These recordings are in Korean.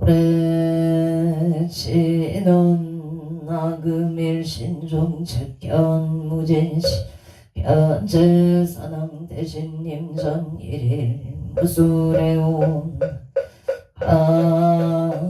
오래 지는 나금일신종 책견 무진시 변제사당 대신님 전일일 무술에온 바라니고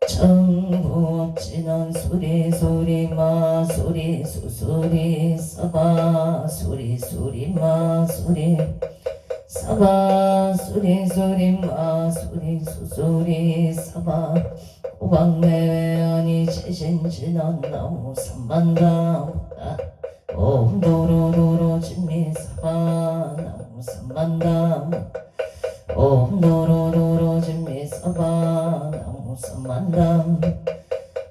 정부업진한 수리수리 마수리 수수리 서바 수리수리 마수리 서바 수리수리 마수리 수수리 서바 오방내외 아니 제신진한 나무 삼만다무다 옴도로도로 진미 서바 나무 삼만다무 옴도로도로 진미 서바 나무 삼만다무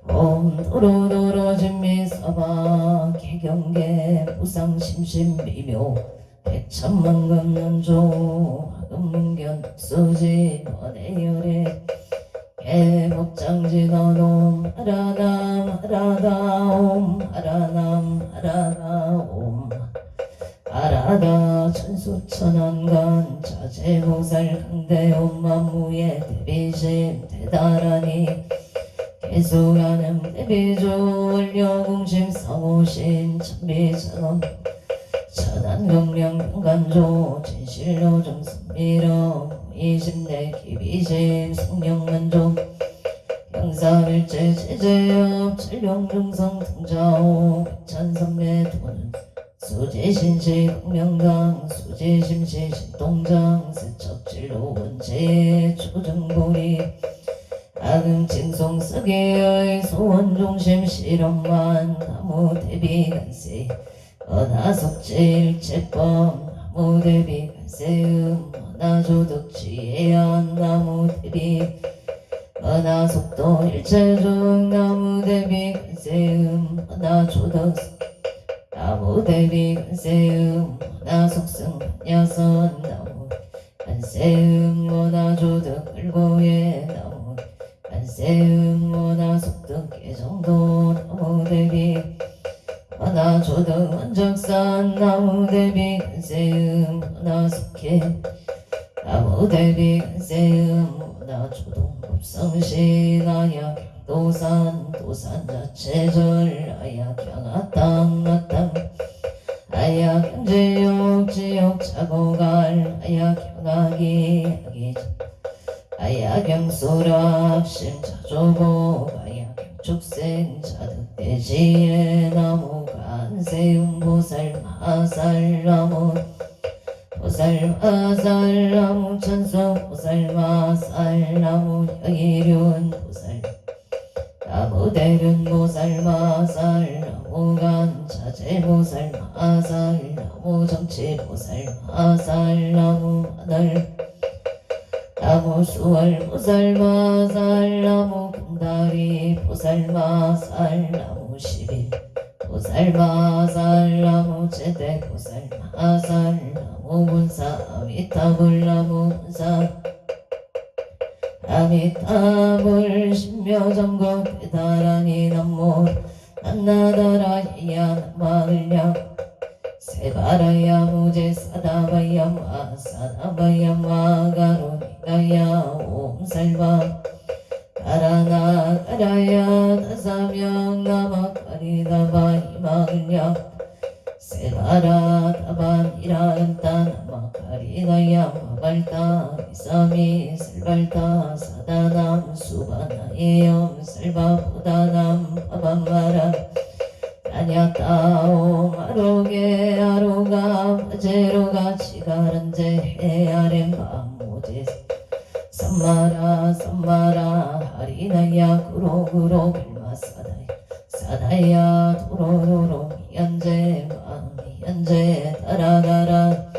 옴도로도로 진미 서바 개경계 부상심심비묘 백천만금 연조 하금문견 수지 번외열애 개복장지가놈 하라남 하라다옴 하라남 하라다옴 하라다 천수천안간 자재보살 강대옴 만무의 대비심 대다라니 계속하는 대비조 원료공심 성호신 천비천엄 천안경령 평간조 진실로 정선미러 이심내 기비심 성령만조 영사일제 제재업 칠룡중성 등자오 백찬선매 도는 수지신시 공명강 수지심시 신동장 세척진로 원체 초정보리 아금칭송 서계의 소원중심 실험만 나무 대비간세 언하석제일체법 나무대비 간세음 언하조덕지혜안 나무대비 언하속도 일체중 나무대비 간세음 언하조덕 나무대비 간세음 언하속승 야선 나무 간세음 언하조덕 을고예 나무 간세음 언하속덕 개정도 나무대비 하나조등 원적산 나무대비 간세음 하나속해 나무대비 간세음 하나조동 법성시 나약도산 도산 자체절 아약향아땅 아땅 아약현지역 지역 차고갈 아약향아기 아기 아약양소랍 심자조복 아약양축생 자득대지의 나무 간세음 보살 마살 나무 보살 마살 나무 천수 보살 마살 나무 여기륜 보살 나무 대륜 보살 마살 나무 간 자재 보살 마살 나무 정치 보살 마살 나무 하늘 나무 수월 보살 마살 나무 금다리 보살 마살 나무 십일 보살 마살 나무 제대 보살 마살 나무 문사 아미타불 나무 문사 아미타불 신묘정국 대다라니 남모 난나다라 희야 마을량 세바라야 무제 사다바야 마 사다바야 마가로니가야 옴살바 가라나 가라야 다사명 나마카리다바 이마을량 세바라 다반이라 은따 나마카리다야 마발타 이사미 슬발타 사다남 수바나예염 살바보다남 바밤마라 아냐따오 마로게 아로가 바제로가 치가란제 헤아렘 밤모제 삼마라 삼마라 하리나야 구로구로 빌마사다야 사다야 도로도로 미안제 미안제 따라가라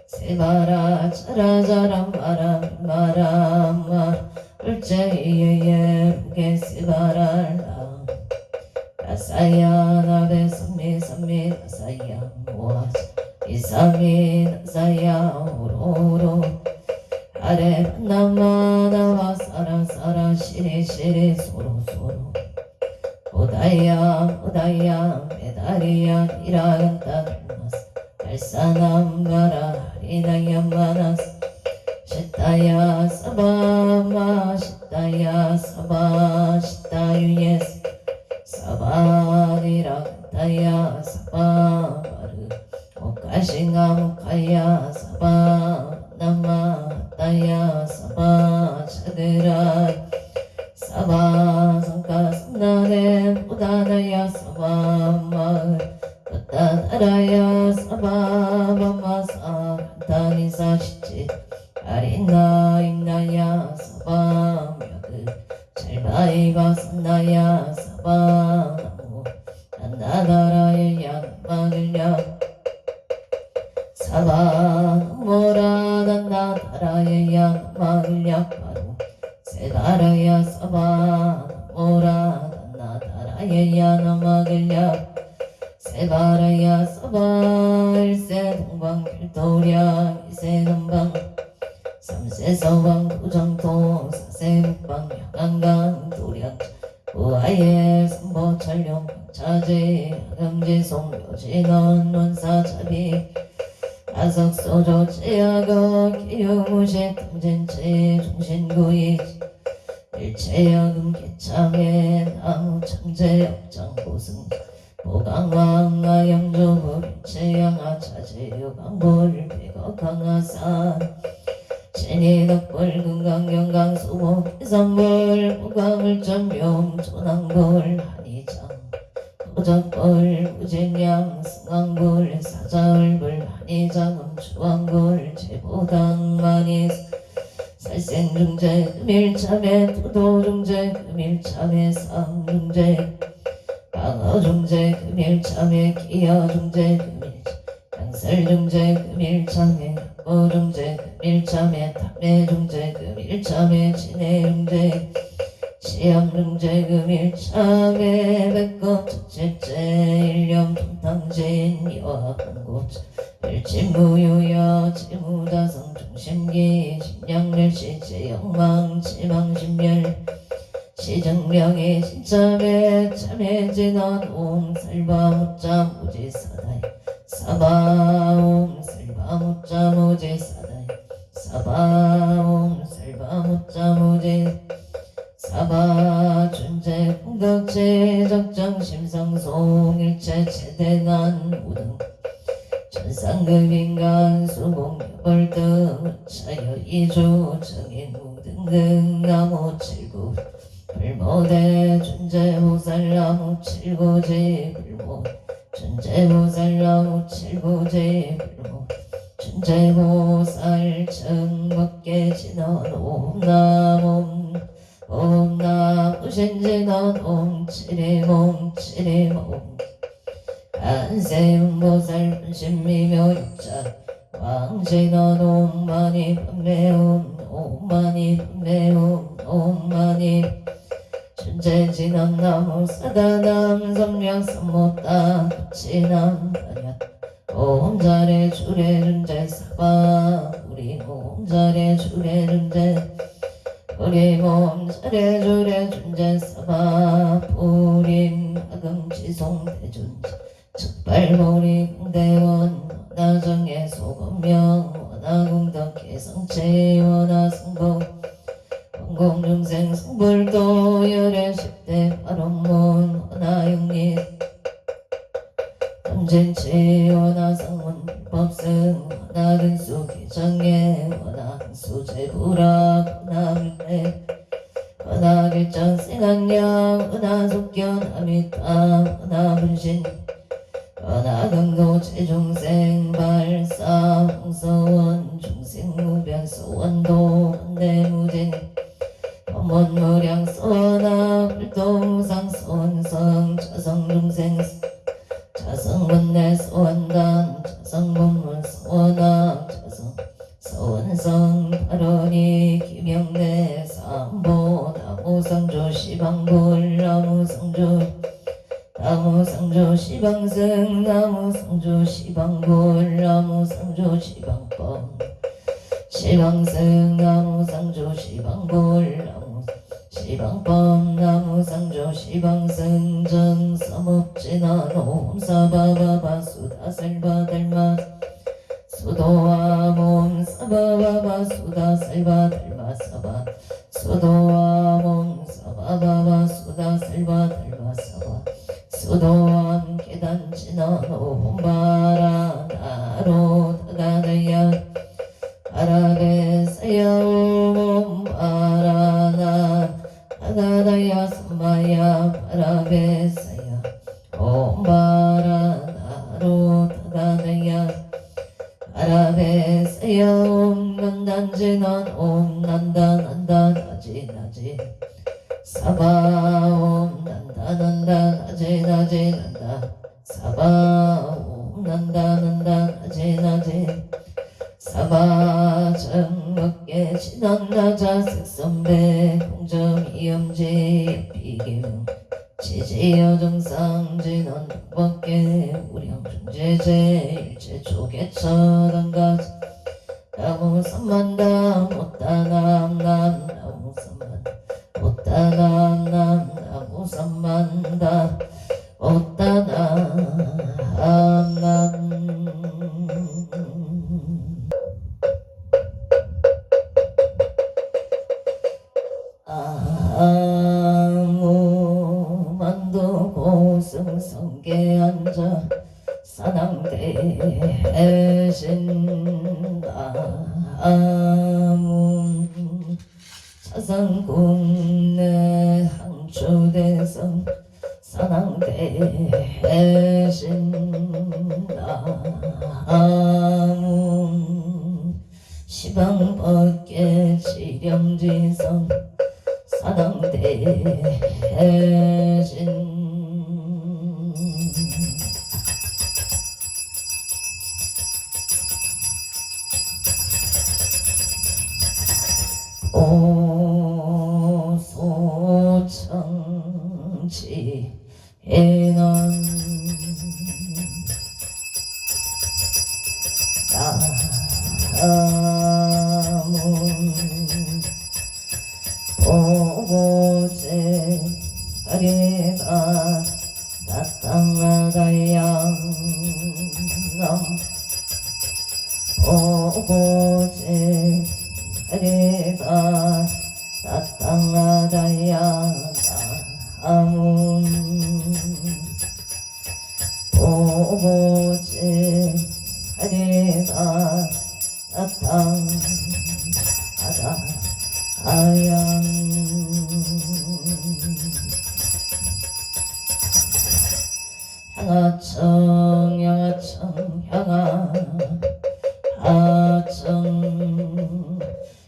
세바라 차라자라 마라 마라 울제이에 무게 세바라 나사야 나베 삼미 삼미 나사야 모아자 이삼미 나사야 오로로 아래 나마나와 사라 사라 시리 시리 소로 소로 오다야 오다야 메다리야 이라간다 달마스 달사남가라 하리나야 마나스 시타야 사바마 시타야 사바 시타유예스 사바디라 간타야 사바바르 오카싱가 무카야 사바 나마타야 사바 차드라 사바 상가 삼나네 무다나야 사바 마을 따다라야 사바 바마사 간타니사 시치 아리나 임나야 사바 묘그 잘바이바 삼나야 사바 나무 난나다라야 나마글랴 사바 모라 난나다라야 나마글랴 바로 세다라야 사바 모라 난나다라야 나마글랴 세바라야 사바 일세 동방 길도량 이세 남방 삼세 서방 도정통 사세 북방 양안강 도량 우아예 삼보 촬영 차지 금지 송묘지 논논사자비 아석소조 제약어 기유무식 등진치 중신구이 일체여금 개창에 나무 창제 역장보승 보강왕아 영조부 일체양아 차제유강볼 백어강아산 신이덕불 금강경강 수목 해산불 보강을 점용 조낭불 한이장 도적불 무진양 승왕불 사자을불 한이장음 주왕불 제보당 만이 살생중재 금일참에 도도중재 금일참에 상중재 방어중재 금일참에 기여중재 금일참 양설중재 금일참에 어중재 금일참에 탐내중재 금일참에 진해중재 시험중재 금일참에 백검 첫째째 일념 통탕진 여한고차 일침무유여 지무다성 중심기 심량멸시 제영망 지망심멸 시정명의 신참에 참해진원 옴살바무자 무지사다이 사바옴 살바무자 무지사다이 사바옴 살바무자 무지 사바 존재 공덕체 적정 심상송 일체 최대난 우등 천상급인간 수공 여벌등 차여 이주 정인 무등등 나무 칠구 불모대 존재호살나무 칠구지 불모 존재호살나무 칠구지 불모 존재호살 청밖에 진원 옴나옴 옴나무 신진원 옴치리몽 치리몽 간세음보살 분신미묘 육자 왕진원 옴마니 분매옴 옴마니 분매옴 옴마니 존재진원 나무 사다남 섬령 삼모따 붙이남 다냐 옴자래 주래 존재 사바 우리 몸자래 주래 존재 우리 몸자래 주래 존재 사바 불임 하금지송 대존재 즉발모리 공대원 원하정의 소금명 원하공덕 개성체 원하승복 원공중생 승불도 열애 10대 발원문 원하영리 탐진치 원하상문 불법승 원하근수 기정예 원하항수 제부락 원하물대 원하길전 생한량 원하속견 아미타 원하분신 원하강도 제중생 발사 홍서원 중생무변 서원도 원대무진 법문무량 서원하 불동상 서원성 자성중생 자성문내 서원단 자성법문 서원하 자성 서원성 발언이 김영래 삼보 나무성조 시방불 나무성조 나무 상조 시방승 나무 상조 시방불 나무 상조 시방법 시방승 나무 상조 시방불 나무 시방법 나무 상조 시방승 정서목진한 옴사바바바 수다설바달마 수도와 몸 사바바바 수다설바달마 사바 수도와 몸 사바바바 수다설바달마 사바 수도와 계단지나 옴바라 나로 다가다야 바라베사야 옴바라나 다가다야 삼마야 바라베사야 옴바라나로 다가다야 바라베사야 옴난단지난 옴난다난다 나지나지 사바 옴난다난다 나지나지 난다 사바 옴난다난다 나지나지 사바 정먹게 지난나자 색선배 공정이 염지 비기명 지지여정상 진원 밖에 우량중제제 일체 조개 처단가 나무 삼만다 못다남남 나무 삼만 못다남남 나무 삼만다 못다남남 아무만도 고승성계 앉아 사낭대 신다 아무 사상국내 항초대성 사낭대 신다 아무 시방법계 지령지성 사당대신 오소청지해난 나문 오고제 하리가 나땅하다 양남 오고제 하리가 나땅하다 양남 오고제 하리가 나땅하다 아양 향하청 향하청 향하청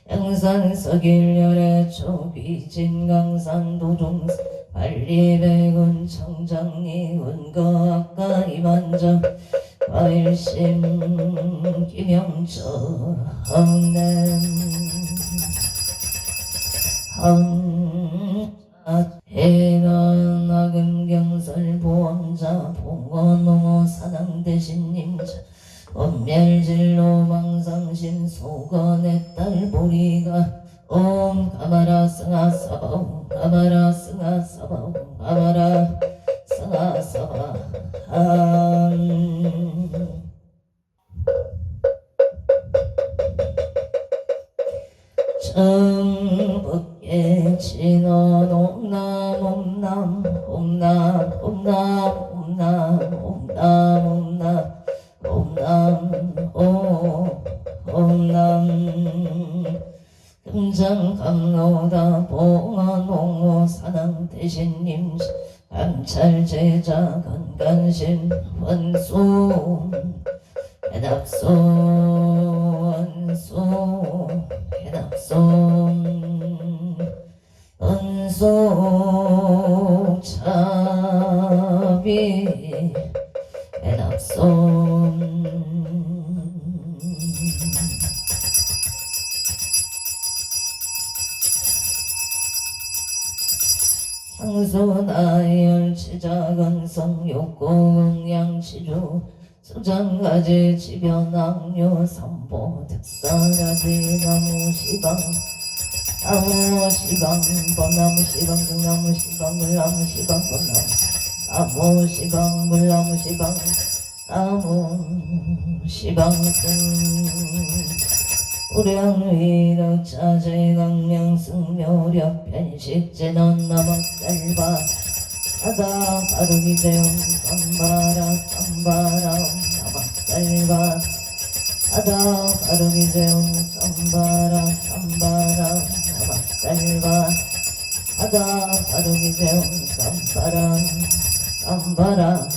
양산 서길열의 초비진 강산 도종 발리백운 청장리 운거 아까 이만정 과일심 김영철 험냄 해난 나금경설 보험자 봉원농어 사당대신님자 원멸진로 망상신 소건의 딸 보리가 옴 가마라 승하사바 옴 가마라 승하사바 옴 가마라 승하사바 정북계 진원 옴남 옴남 옴남 옴남 옴남 옴남 옴남 옴남 옴남 금장감로다 봉헌홍호 사당대신님 감찰제자 건간신 원수 해납소 원수 해납소 은소 차비 해납소 향소나열지 시작은 성욕공 양치주 수장가지 지변악류 삼보 특사가지 나무시방 나무시방 뻔나무시방 등나무시방 물나무시방 뻔나무 나무시방 물나무시방 나무시방 우량위력 자제강명 승묘력 편식제넌 나막살바 하다 바르기대용 쌈바라 나막살바 하다 바르기대용 쌈바라 나막살바 하다 바르기대용 쌈바라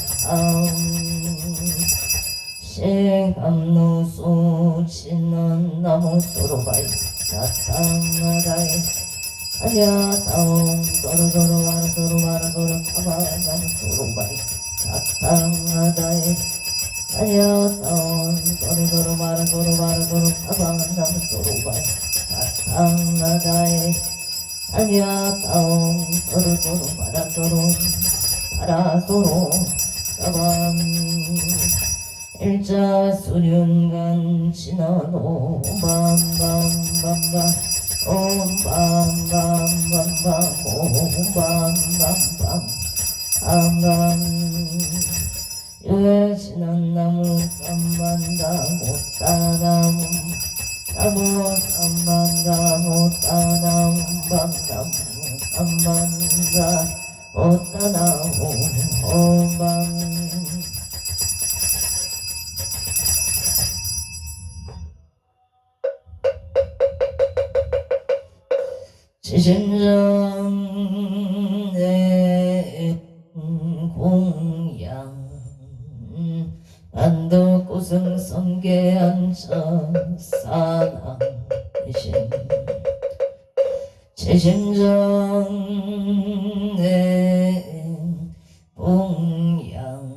시감노수 치는 나무 소로바이 나타나다이 아냐 다옴 도로도로 와라도로 타바 나무 소로바이 나타나다이 아냐 다옴 도로도로 와라도로 타바 나무 소로바이 나타나다이 아냐 다옴 도로도로 와라도로 타바 일자 수륜간 지나노 밤밤밤밤 옴밤밤밤밤 옴밤밤밤 밤밤 유에 지난 나무 쌈반다 못다나무 나무 쌈반다 못다나무 밤나무 쌈반다 못다나무 옴밤 지심정내 공양 안도고승 성계안처 사랑 대신 지심정내 공양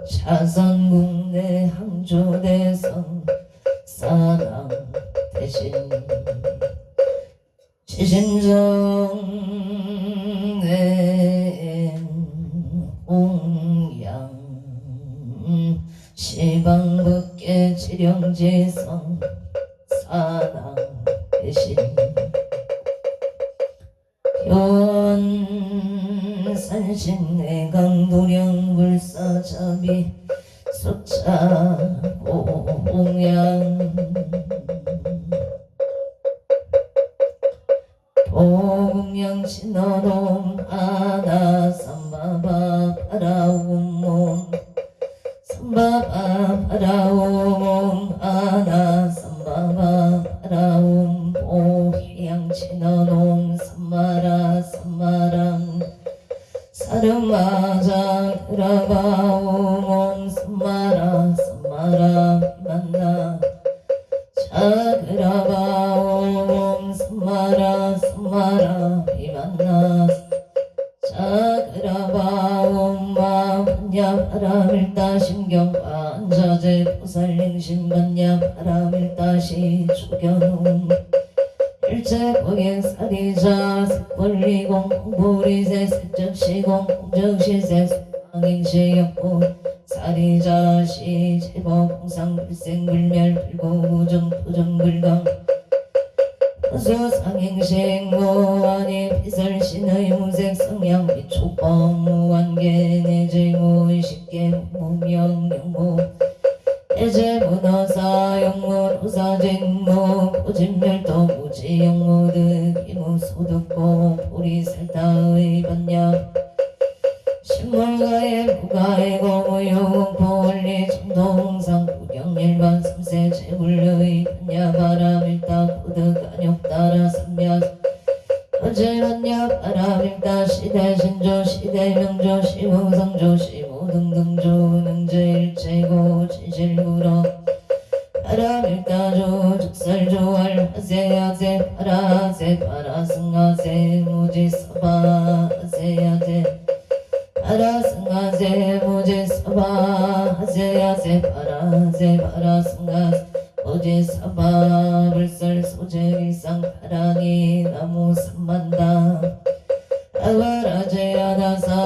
차선국내 항조대성 사랑 대신 지심정내 공양 시방법계 지령지성 사랑 대신 교원산신내 강도령불사자비 속차공양 오금양신어놈 아나 삼바바 파라움몸 삼바바 파라움몸 아나 삼바바 파라움 오향신어놈 삼마람 사름마자 그라바움몸 삼마라 만나 자그라바옴 삼마라 비만나 자그라바옴 마반야 바라밀다 심경반자제 보살링심 반야 바라밀다시 초견움 일체고객 사리자 색벌리공 공부리세 색적시공 공적시세 수강행시역고 사리자시 제법공상불생불멸 불고부정 부정불강 수상행생무아니 피설신의 무색 성향 미촉범 무관계 내재무 쉽게 무명 영무 내재문어사 영무 도사쟁무 보진멸도 무지영무 득이무 소득고 보리살다의 반야 신물가의 무가의 고무용포 원리 점동상 구경일반 삼세 제불의 반야바라밀다 고득안욕따라 삼야 어제반야 바라밀다 시대신조 시대명조 시무성조 시무등등조 능제일체고 진실구로 바라밀다조 즉설조알 하세야세 파라세 파라승하세 무지서바하세야세 파라승하세 무지서바 하세야세 파라세 파라승하세 무지서바 불설 소재일상 파랑이 나무 삼만다 아바라제야다사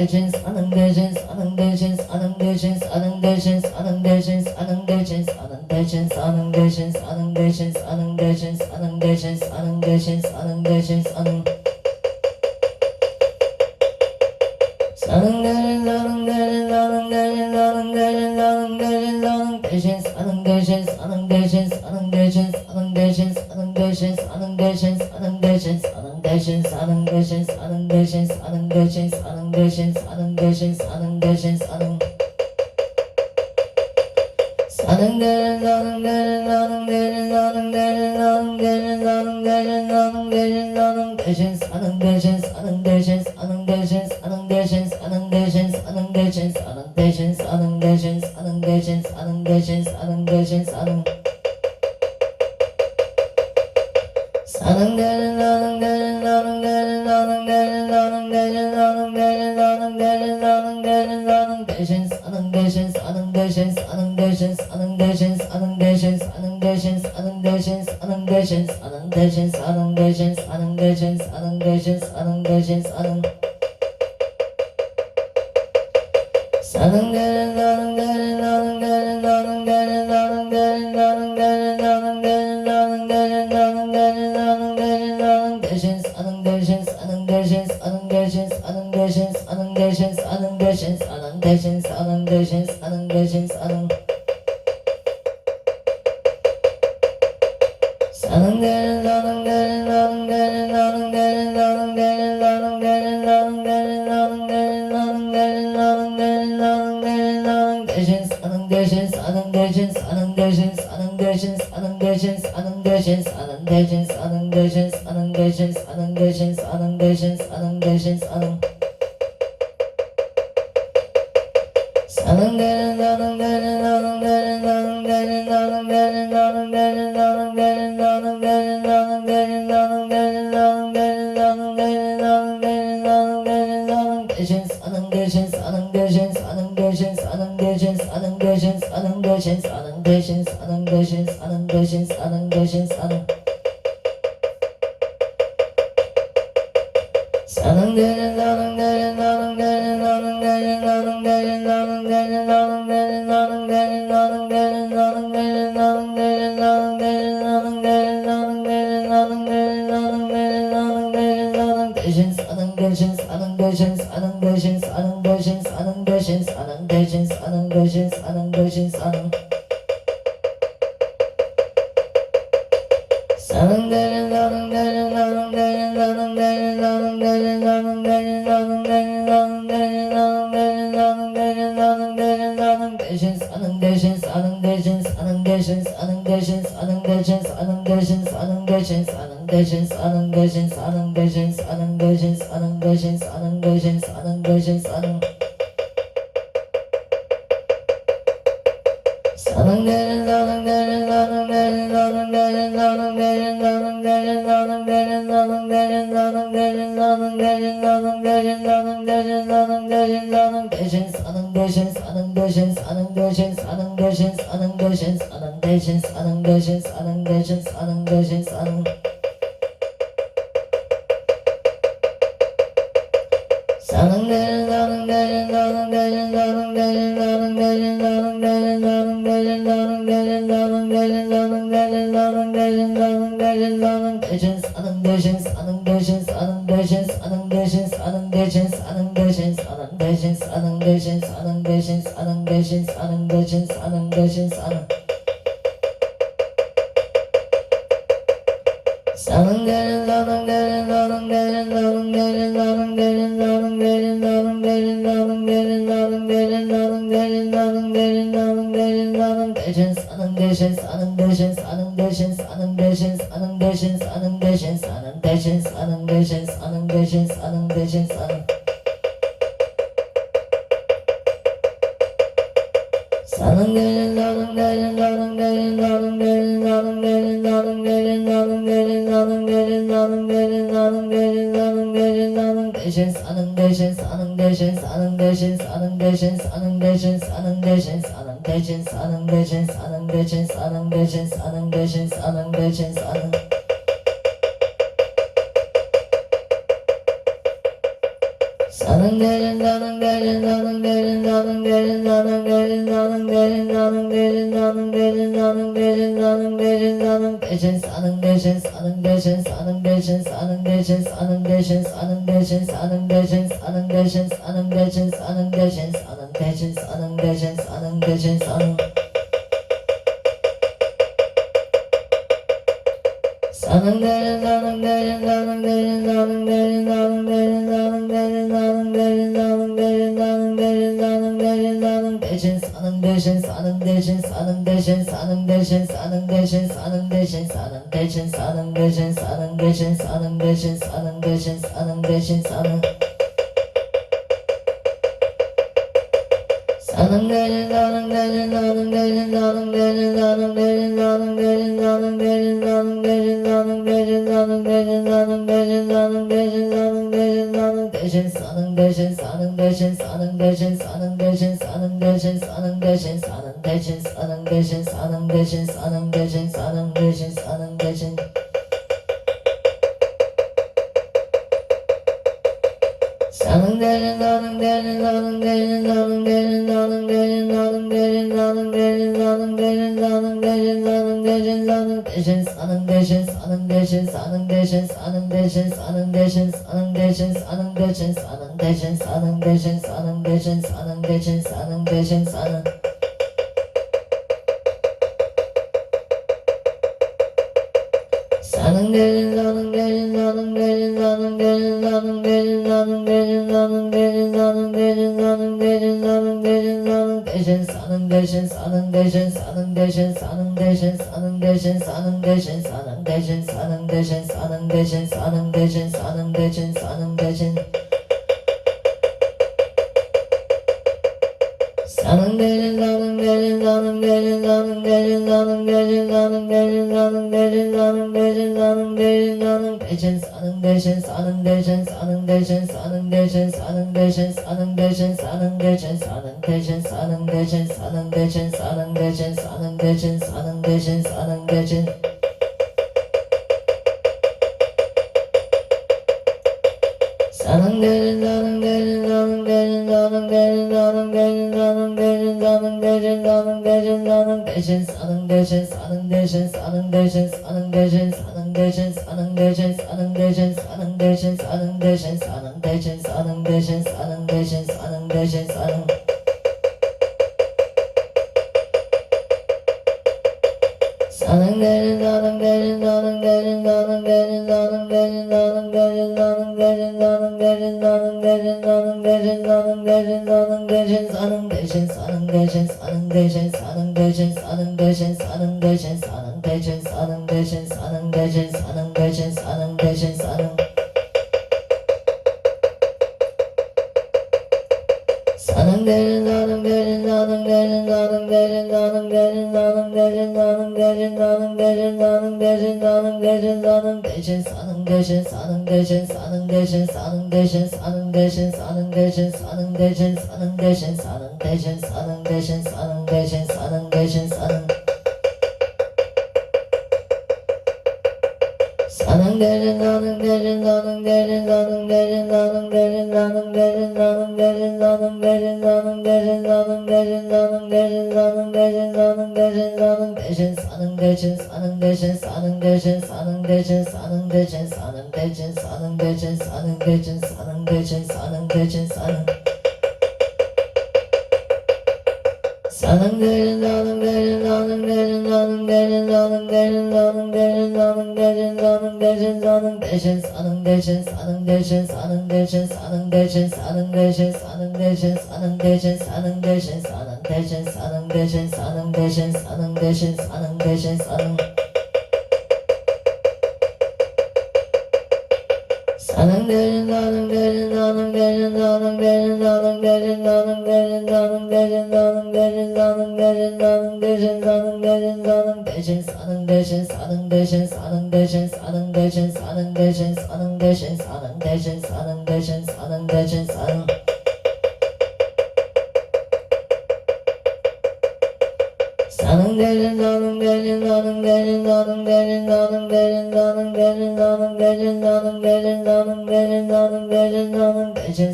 visions, visions, visions, visions, visions, visions, visions, visions, visions, visions, visions, visions, visions, visions,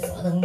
Sanan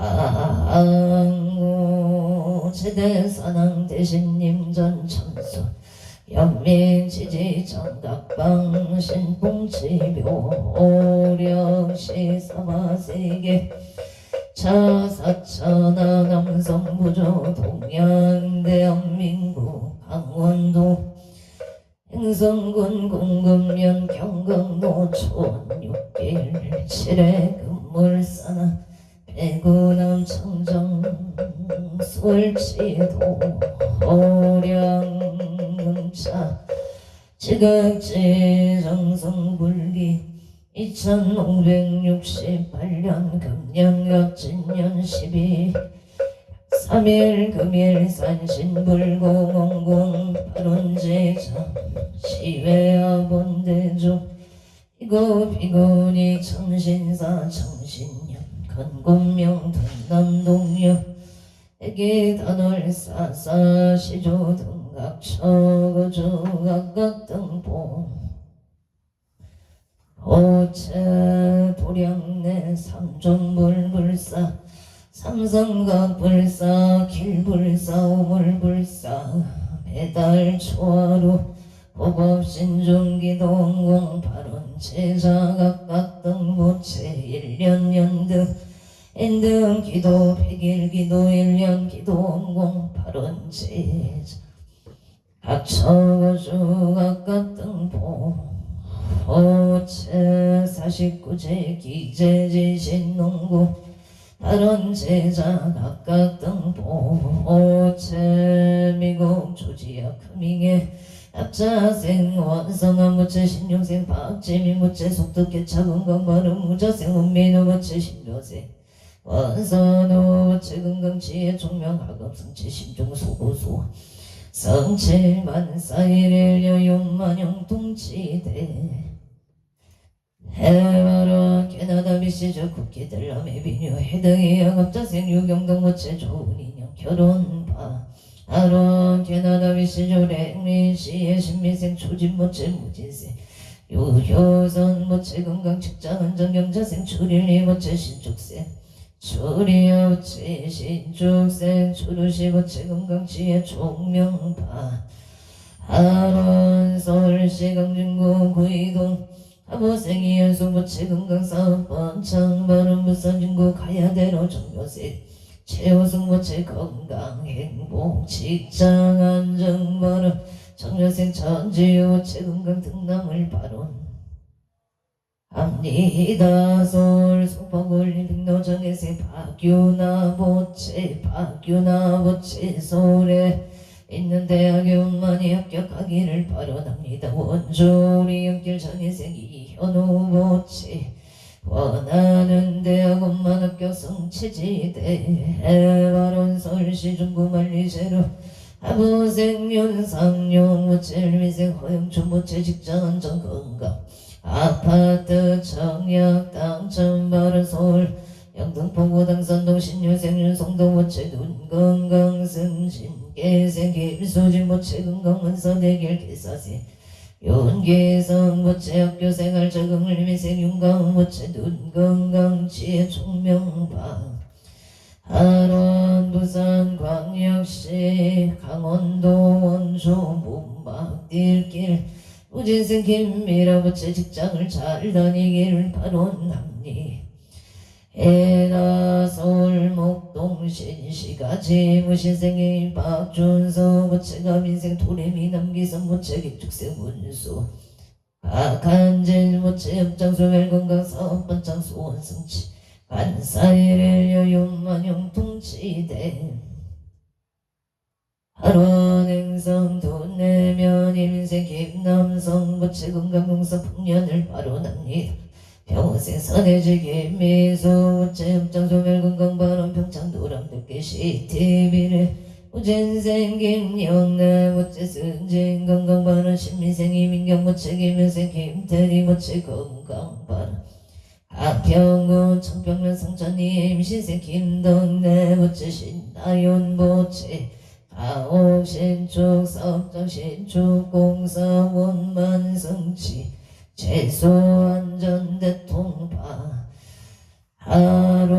안구 제대사낭 대신님 전천수 연민지지 정각방 신봉치묘 오령시 사마세계 차사천하 남성부조 동양 대한민국 강원도 행성군 공금면 경강노촌 6길 7회 금물사나 배구남 청정 술치도 호량금차 지극지 정성불기 2568년 금년갑 진년 12 3일 금일 산신불공원공 발원제자 시외아본대조 이고 비군이 청신사 청신년 건곤명 등남동녀 애기단월사사 시조등각 처거조각각등보 호체 도량내 삼존불불사 삼성각불사 길불사 오물불사 배달초하루 법업신중기동공 발원제자각각등보체 일년연등 엔등기도 백일기도 일년기도원공 발원제자 각처거주각각등보 호체 49제 기재지신농구 발원제자 각각등보 호체 미국 조지아 크밍에 합자생 원성한 무체 신용생 박재민 무체 속득계 차건강 발음 무자생 운민우 무체 신료생 원선우 무체 건강지혜 총명학업 성체 심중 소고소 성체만사일일 여윤만영 동치대 해바라 캐나다 비시저 국기들 남의 비뉴 해등이 양업자생 유경동 무체 좋은 인형 결혼파 아론 캐나다 비시저 랭리시의 신미생 초진 무체 무진생 유효선 무체 건강 직장은 정경자생 출일리 무체 신축생 출이여 무체 신축생 출우시 무체 건강 지혜 총명파 아론 서울시 강진구 구이동 아보생이 연수무체 건강사업 번창발음 부산중구 가야대로 종교세 최우승무체 건강행복 직장안정발음 정려생 천지우체 건강 등남을 발언 합니다 서울 송파굴림 백로정에세 박유나보체 서울에 있는 대학교만이 합격하기를 발언합니다. 원조리 연길 장애생 이현우보체 원하는 대학원만 합격 성취지대 발언 서울시 중구만리제로 아부생 윤상용 무체일미생 허영춘 무체 직장안전 건강 아파트 청약 당첨 발언 서울 영등포구 당산동 신유생 윤성동 무체 눈건강 승진 개생 김수진 무체 건강문서 대결 개사세 윤계성 무체 학교생활 적응을 미생 윤강 무체 눈건강 지혜 총명방 하론 부산 광역시 강원도 원주 문막딜길 우진생 김미라 무체 직장을 잘 다니기를 발언합니다. 해나 서울 목동 신시가지 무신생인 박준서 무체가 민생 도레미 남기선 무체 객축생 문수 박한진 무체 협장소 멸건강 사업번창 소원승치 간사일의 여윤만용 통치대 하루행성 돈내면 임생 김남성 무체 건강공사 풍년을 발언합니다. 평생 선해지기 미소 우체 협장소 멸건강발언 평창 노람듣기 시티비를 우진생 김영래 무체 승진 건강발언 신미생 이민경 무체 김현생 김태리 무체 건강발언 하평군 청평면 성천리 임신생 김덕래 무체 신나연 무체 가옥 신축 사업장 신축 공사원 만성치 최소안전 대통파 하루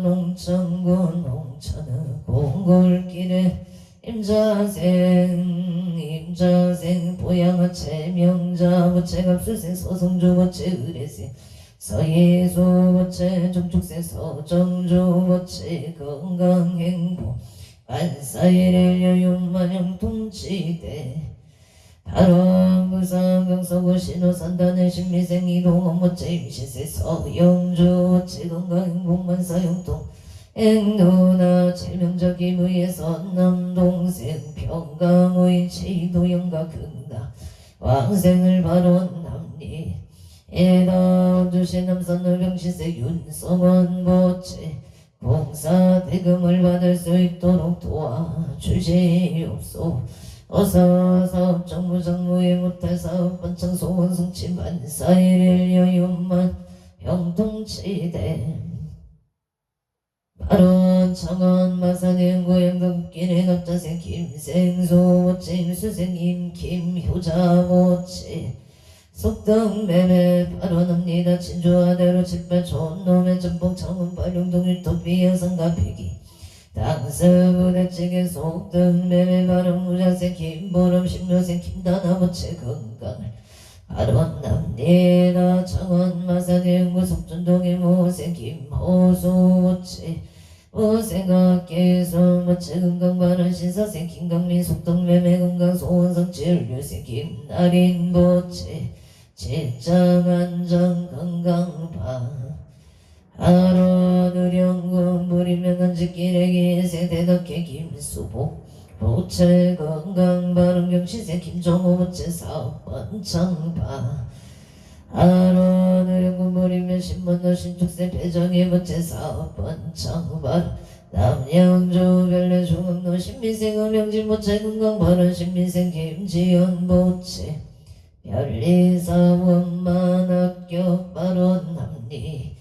농천군 농천의 공골길에 임자생 보양아 채명자 부채갑수생 서성조 부채 의례생 서예수 부채 종축생 서정조 부채 건강행복 안사일의 여윤만영 통치대 발원부상경서구 신호산단의 신미생 이동원 모체 임시세 서영주 채건강행복만 사용통 행노나 제명적 기무의 선남동생 평강의 치도영가 극나 왕생을 발원합니 에다 주신 남산의 병시세 윤성원 보채 봉사 대금을 받을 수 있도록 도와주시옵소. 어서 사업 정부 정무에 못할 사업 번창 소원 성취 만사일일 여윤만 형통치대 발원 청원 마산행 고양금길의 갑자생 김생소 모침 수생님 김효자 모치 속등매매 발언합니다. 진주아대로 칠발 촌놈의 전봉 창원 발용동 일토비 여성가 비기 당서부대찌개 속등매매 발언 무자생 김보름 신묘생 김다나 모체 건강을 발언합니다. 창원 마산행구 속전동의 모생 김호수 모체 오생각계서 모체 건강발언 신사생 김강민 속등매매 건강 소원성 진류생 김나린 모체 질장안정 건강파 하루누령군 무리명간직기래기 세대덕해 김수복 보채 건강발음경시세 김정호 모체 사업번창파 하루누령군 무리명 신문도 신축세 배정의 모체 사업번창파 남양주 별내 중흥로 신미생 음영진 모체 건강발음 신미생 김지연 모체 별리사원만 합격 발언합니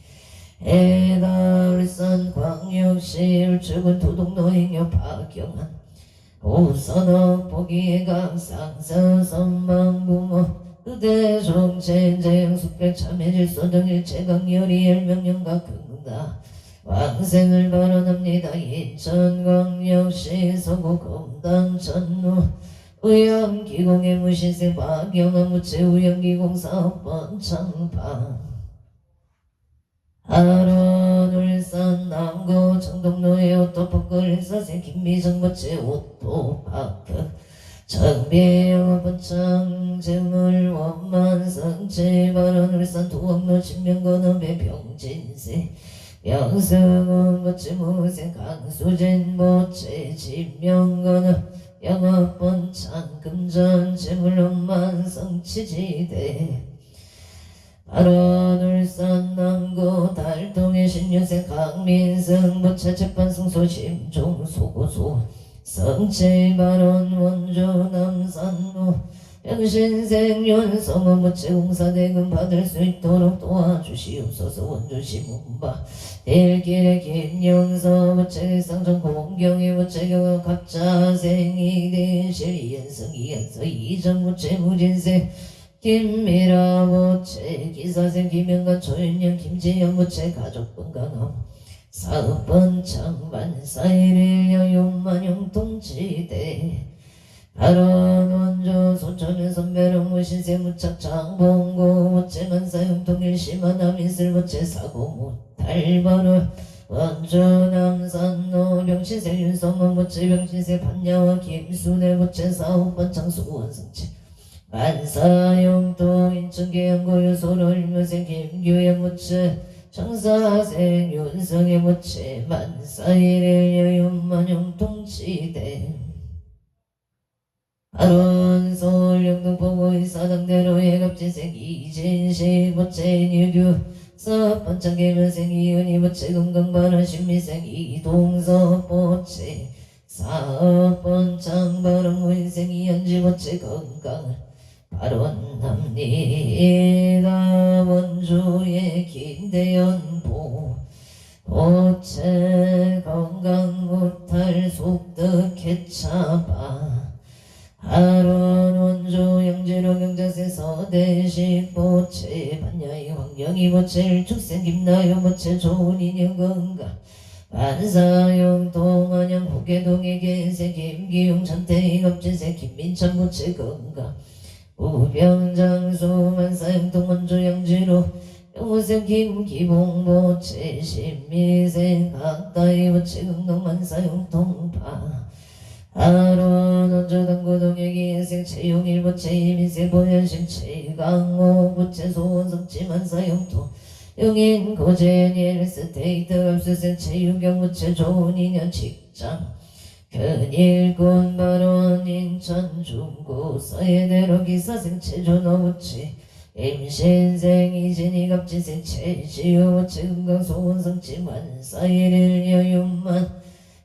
해다 울산 광역시 울주군 도동노인여 박경한 오선업 보기의 강상서 선망부모 의대 정체제형 숙백 참여질소 등 일체강렬이 일명령과 극다 왕생을 발언합니다. 인천광역시 서구 검단 전루 의형기공의 무신생 박영아 무체 의형기공 사업번창파 하론 울산 남구 청동로의 오토파크 사생 김미정 무체 오토파크 정비영 번창 재물 원만 성체 발언 울산 도항로 신명건업 병진세 명승은 무체 무생 강수진 무체 진명건업 영업번창 금전 재물론만 성취지대 발언 울산 남구 달동의 신유생 강민승 부채 재판승소 심종소고소 성체 발언 원주 남산로 병신생 윤성은 부채 공사대금 받을 수 있도록 도와주시옵소서. 원주시 문바 일길의 김영서 부채 상정 공경의 부채 경화 갑자생이 대실 이연성 이연서 이정 부채 무진생 김미라 부채 기사생 김영관 조윤영 김재현 부채 가족 건강함 사업번창 만사일일 여윤만용 통치대 발언 원조 소천의 선배령 무신세 무착 장봉고 무채 만사용 통일 심하나 민슬 무채 사고 못할버릇 원조 남산노 병신세 윤성원 무채 병신세 판야와 김순애 무채 사업번창 수원승채 만사용도 인천계양고 유소로 일묘생 김규현 무채 청사생 윤성의 무채 만사일일 여윤만용 통치대 발언 서울 영등포구 이사당대로 예갑지생 이진식 부채 유규 사업번창 계면생 이은희 부채 건강발언 신미생 이동서 부채 사업번창 발언 무인생 이현지 부채 건강을 발언합니다. 원주의 김대연보 부채 건강 못할 속득 개차바 하론 원조 영재로 경자세 서대식 보채 반야이 황영이 보채 일축생 김나요 보채 좋은 인연 건가 반사용 동안양 호계동의 개세 김기용 천태희 겁진세 김민찬 보채 건가 우병장수 만사용 동원조 영지로 영호생 김기봉 보채 신미생 각다이 보채 건강 만사용 동파 하론 원조당구동의 기생 채용일 보채 이민생 보현심 채강호 보채 소원성치 만사용토 용인 고재일 스테이트 압수생 체유경 보채 좋은 인연 직장 큰일꾼 발원 인천 중고 서해대로 기사생 체조노 보채 임신생 이진이 갑진생 체지우 보채 금강 소원성치 만사일일 여윤만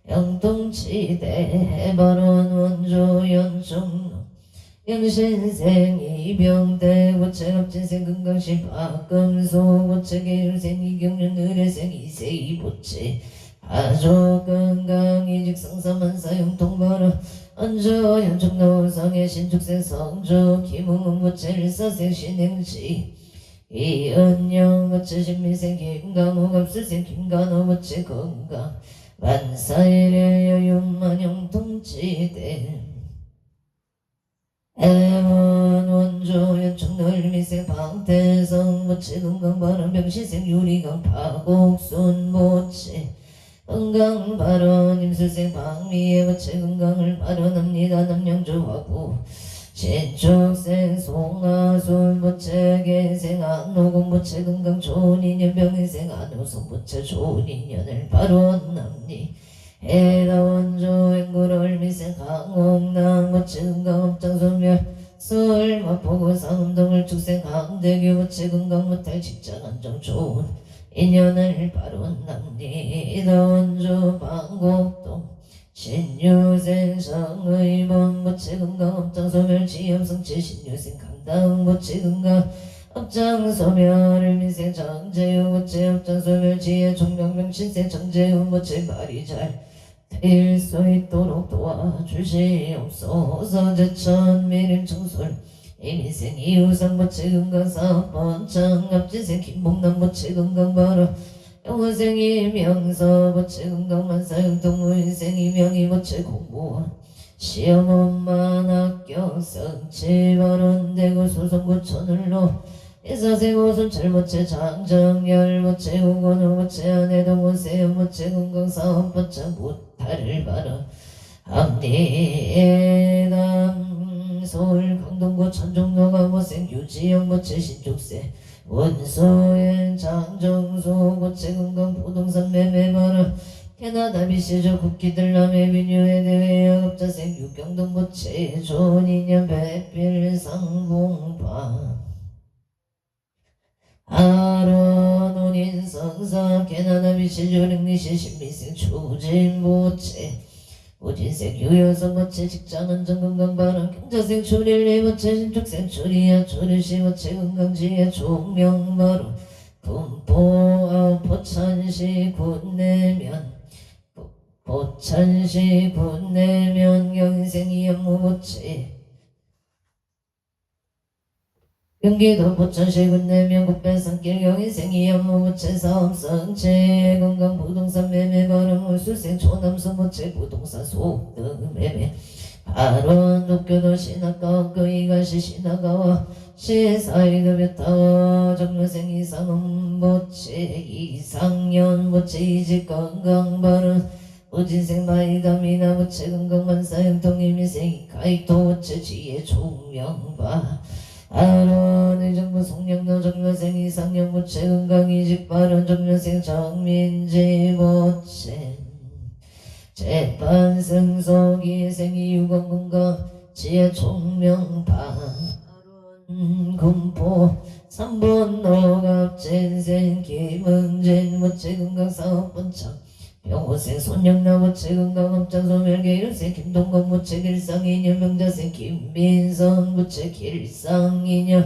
영동치대 해바론 원조 연중로 영신생 이병대 보채갑진생 금강신 박금소 보채 계율생 이경륜 의뢰생 이세이 보채 가족 건강 이직 성사만사 영통바로 언조 연중로 성의 신축생 성조 김웅은 보채 일사생 신행시 이은영 보채 신미생 김강호 갑수생 김간호 보채 건강 만사일의 여윤만영 동치대 애원 원조 연충널미생 방태성 보채 건강바람 병시생 유리강 파곡순 보채 건강바람 임술생 방미의 보채 건강을 발언합니다 남양조하고 신축생 송하순 보채 개생 안노공 보채 건강 좋은 인연 병인생 안호성 보채 좋은 인연을 발언합니 해라원조 앵구럴미생 강홍남 보채 건강 업장소멸 설마포구 상음동을 축생 강대규 보채 건강 못할 직장 안정 좋은 인연을 발언합니 원조 방곡동 신유생 성의본 보채 건강 업장소멸 지염성치 신유생 강당 보채 건강 업장소멸 민생 정재우 보채 업장소멸 지혜 종명명 신생 정재우 보채 말이 잘 될 수 있도록 도와주시옵소서 제천 미림 청솔 이민생 이우상 보채 건강 사업번창 앞지생 김봉남 보채 건강 바로 영호생 이명서 보채 건강 만사용 동무인생 이명희 보채 공무원 시험원만 학교 성치 발언되고 소송구천을로 이사생 오순철 보채 장정열 보채 우건우 보채 아내동 오세영 보채 건강 사업번창 무탈을 발언합니다. 서울 강동구 천종로가 보생 유지영 보채 신축세 원소엔 장정소 보채 건강 부동산 매매 발언 캐나다 비시저 국기들 남해 비뉴에 대회 영업자생 유경동 보채 좋은 인연 배필 상봉파 아론 온인성사 캐나다 비시저 랭리시 신미생 추진 보채 오진생 유효성 보채 직장 안정 건강 발언 경자생 출일리 보채 신축생 출이야 출일시 보채 건강지혜 총명 발언 군포 포천시 군내면 포천시 군내면 경생이 연무 보채 경기도 포천시 군내면 국배산길 경인생이 연무 보채 사업성체 건강 부동산 매매 발언 울수생 초남수 보채 부동산 소득 매매 발언 도쿄도 신학과 거의가시 신학가와 시사이급여타와 정려생 이상은 보채 이상년 보채 이직 건강 발언 오진생 마이가미나 보채 건강 만사형 동일미생 가이토 보채 지혜 총명바 아론 의정부 송영도 정려생 이상년 보채 건강 이직 발언 정려생 정민지 보채 재판 승소기 생이 유건 건강 지혜 총명바 군포 3번 노갑진생 김은진 보채 건강 사업번창 병호생 손영나 보채 건강 업장소멸계 일생 김동건 보채 길상이녀 명자생 김민선 보채 길상이녀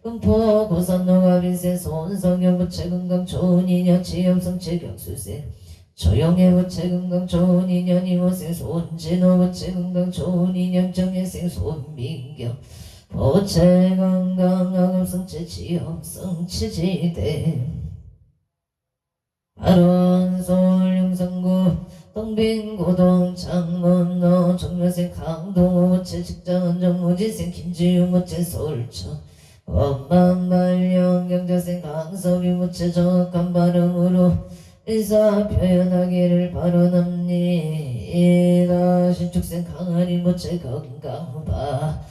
금포 고산노갑인생 손성영 보채 건강 좋은 이녀 지염성체 격수생 조용해 부채 건강 좋은 인연 이모생 손진호 부채 건강 좋은 인연 정혜생 손민경 부채 건강 악업성체 지업성치지대 발원 서울 용산구 동빈고동 창문로 정묘생 강동 부채 직장은 정무지생 김지유 부채 서울청 원만발령 경자생 강섭이 부채 정확한 발음으로 의사 표현하기를 바라옵니다. 신축생 강아리 모체 건강바